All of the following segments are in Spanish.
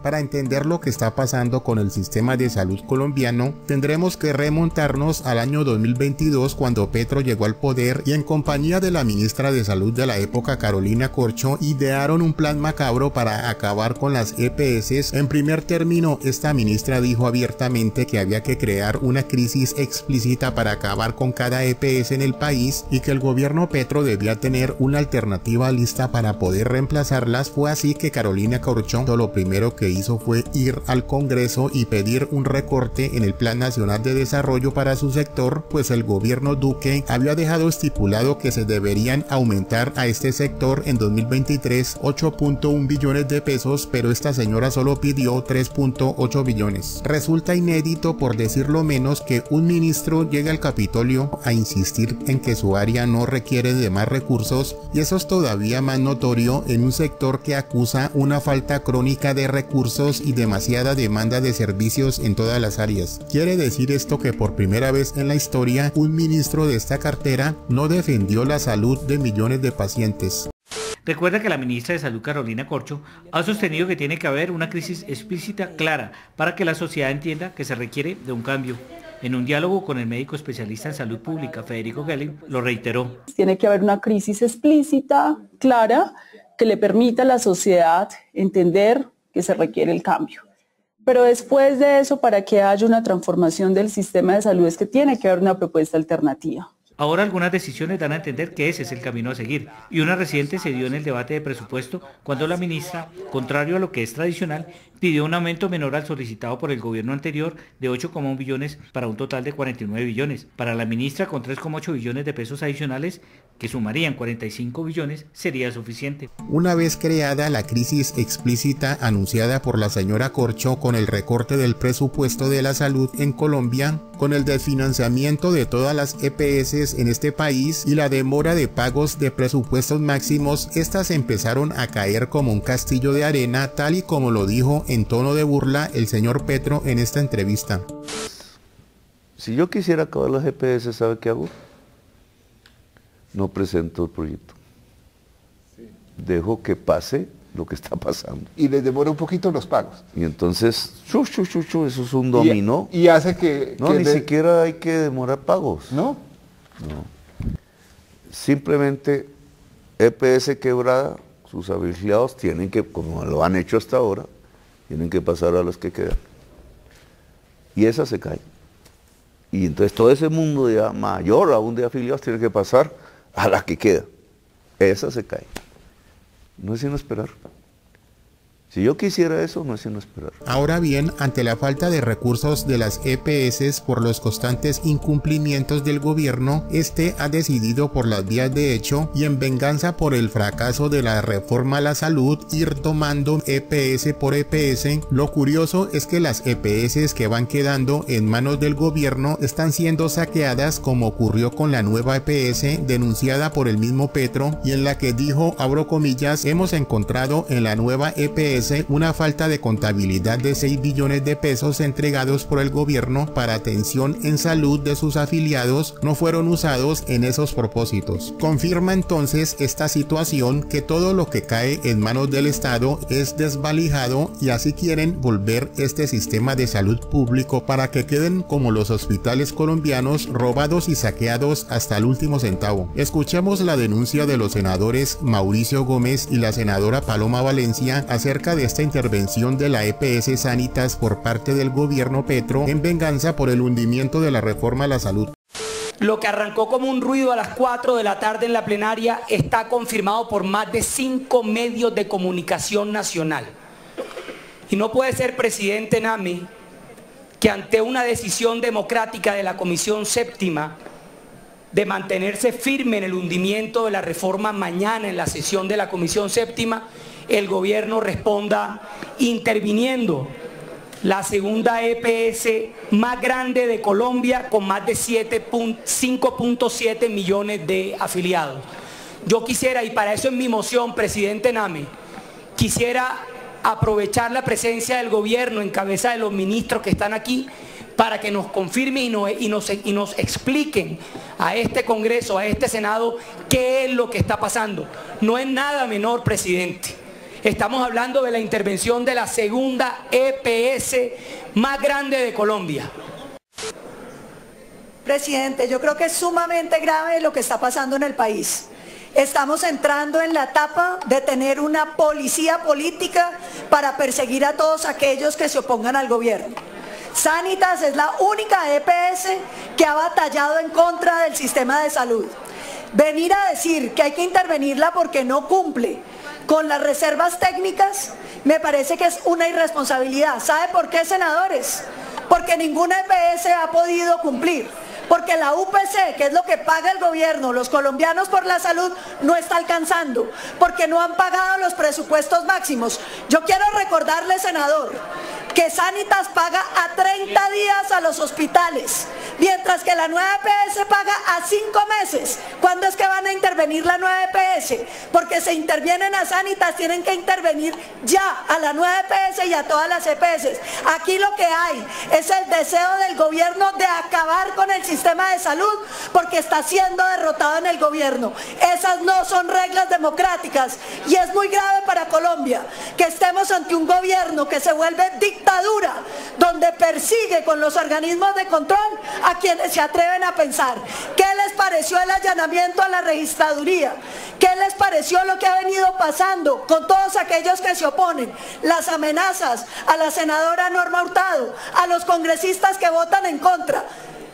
Para entender lo que está pasando con el sistema de salud colombiano, tendremos que remontarnos al año 2022 cuando Petro llegó al poder y en compañía de la ministra de Salud de la época, Carolina Corcho, idearon un plan macabro para acabar con las EPS. En primer término, esta ministra dijo abiertamente que había que crear una crisis explícita para acabar con cada EPS en el país y que el gobierno Petro debía tener una alternativa lista para poder reemplazarlas. Fue así que Carolina Corcho lo primero que hizo fue ir al Congreso y pedir un recorte en el Plan Nacional de Desarrollo para su sector, pues el gobierno Duque había dejado estipulado que se deberían aumentar a este sector en 2023 8.1 billones de pesos, pero esta señora solo pidió 3.8 billones. Resulta inédito, por decirlo menos, que un ministro llegue al Capitolio a insistir en que su área no requiere de más recursos, y eso es todavía más notorio en un sector que acusa una falta crónica de recursos y demasiada demanda de servicios en todas las áreas. Quiere decir esto que por primera vez en la historia un ministro de esta cartera no defendió la salud de millones de pacientes. Recuerda que la ministra de Salud, Carolina Corcho, ha sostenido que tiene que haber una crisis explícita clara para que la sociedad entienda que se requiere de un cambio. En un diálogo con el médico especialista en salud pública, Federico Gelling, lo reiteró. Tiene que haber una crisis explícita, clara, que le permita a la sociedad entender que se requiere el cambio. Pero después de eso, para que haya una transformación del sistema de salud, es que tiene que haber una propuesta alternativa. Ahora algunas decisiones dan a entender que ese es el camino a seguir, y una reciente se dio en el debate de presupuesto cuando la ministra, contrario a lo que es tradicional, pidió un aumento menor al solicitado por el gobierno anterior de 8,1 billones para un total de 49 billones. Para la ministra, con 3,8 billones de pesos adicionales, que sumarían 45 billones, sería suficiente. Una vez creada la crisis explícita anunciada por la señora Corcho con el recorte del presupuesto de la salud en Colombia, con el desfinanciamiento de todas las EPS en este país y la demora de pagos de presupuestos máximos, estas empezaron a caer como un castillo de arena, tal y como lo dijo en tono de burla el señor Petro en esta entrevista. Si yo quisiera acabar las EPS, ¿sabe qué hago? No presento el proyecto. Dejo que pase lo que está pasando. Y les demora un poquito los pagos. Y entonces, eso es un dominó. Y hace que... No, ni siquiera hay que demorar pagos. ¿No? No. Simplemente EPS quebrada, sus afiliados tienen que, como lo han hecho hasta ahora, tienen que pasar a las que quedan. Y esa se cae. Y entonces todo ese mundo ya mayor aún de afiliados tiene que pasar a la que queda. Esa se cae. No es sino esperar. Si yo quisiera eso, no es sino esperar. Ahora bien, ante la falta de recursos de las EPS por los constantes incumplimientos del gobierno, este ha decidido por las vías de hecho y en venganza por el fracaso de la reforma a la salud ir tomando EPS por EPS. Lo curioso es que las EPS que van quedando en manos del gobierno están siendo saqueadas, como ocurrió con la nueva EPS denunciada por el mismo Petro y en la que dijo, abro comillas, hemos encontrado en la nueva EPS una falta de contabilidad de 6 billones de pesos entregados por el gobierno para atención en salud de sus afiliados no fueron usados en esos propósitos. Confirma entonces esta situación que todo lo que cae en manos del Estado es desvalijado y así quieren volver este sistema de salud público para que queden como los hospitales colombianos, robados y saqueados hasta el último centavo. Escuchemos la denuncia de los senadores Mauricio Gómez y la senadora Paloma Valencia acerca de esta intervención de la EPS Sanitas por parte del gobierno Petro en venganza por el hundimiento de la reforma a la salud. Lo que arrancó como un ruido a las 4 de la tarde en la plenaria está confirmado por más de 5 medios de comunicación nacional. Y no puede ser, presidente Name, que ante una decisión democrática de la Comisión Séptima de mantenerse firme en el hundimiento de la reforma mañana en la sesión de la Comisión Séptima, el gobierno responda interviniendo la segunda EPS más grande de Colombia con más de 5.7 millones de afiliados. Yo quisiera, y para eso es mi moción, presidente Name, quisiera aprovechar la presencia del gobierno en cabeza de los ministros que están aquí para que nos confirmen y nos expliquen a este Congreso, a este Senado, qué es lo que está pasando. No es nada menor, presidente. Estamos hablando de la intervención de la segunda EPS más grande de Colombia. Presidente, yo creo que es sumamente grave lo que está pasando en el país. Estamos entrando en la etapa de tener una policía política para perseguir a todos aquellos que se opongan al gobierno. Sanitas es la única EPS que ha batallado en contra del sistema de salud. Venir a decir que hay que intervenirla porque no cumple con las reservas técnicas, me parece que es una irresponsabilidad. ¿Sabe por qué, senadores? Porque ninguna EPS ha podido cumplir. Porque la UPC, que es lo que paga el gobierno, los colombianos por la salud, no está alcanzando, porque no han pagado los presupuestos máximos. Yo quiero recordarle, senador, que Sanitas paga a 30 días a los hospitales, mientras que la nueva EPS paga a 5 meses. ¿Cuándo es que van a intervenir la nueva EPS? Porque se intervienen a Sanitas, tienen que intervenir ya a la nueva EPS y a todas las EPS. Aquí lo que hay es el deseo del gobierno de acabar con el sistema de salud porque está siendo derrotado en el gobierno. Esas no son reglas democráticas y es muy grave para Colombia que estemos ante un gobierno que se vuelve dictadura, donde persigue con los organismos de control a quienes se atreven a pensar. ¿Qué les pareció el allanamiento a la registraduría? ¿Qué les pareció lo que ha venido pasando con todos aquellos que se oponen? Las amenazas a la senadora Norma Hurtado, a los congresistas que votan en contra.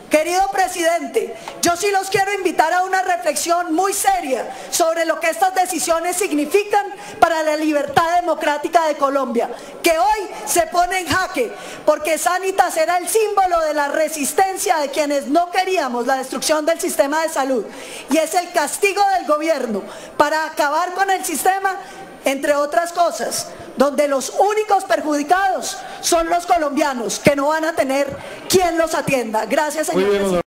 Querido presidente, yo sí los quiero invitar a una reflexión muy seria sobre lo que estas decisiones significan para la libertad democrática de Colombia, que hoy se pone en jaque, porque Sanitas era el símbolo de la resistencia de quienes no queríamos la destrucción del sistema de salud, y es el castigo del gobierno para acabar con el sistema, entre otras cosas, donde los únicos perjudicados son los colombianos, que no van a tener quien los atienda. Gracias, señor presidente.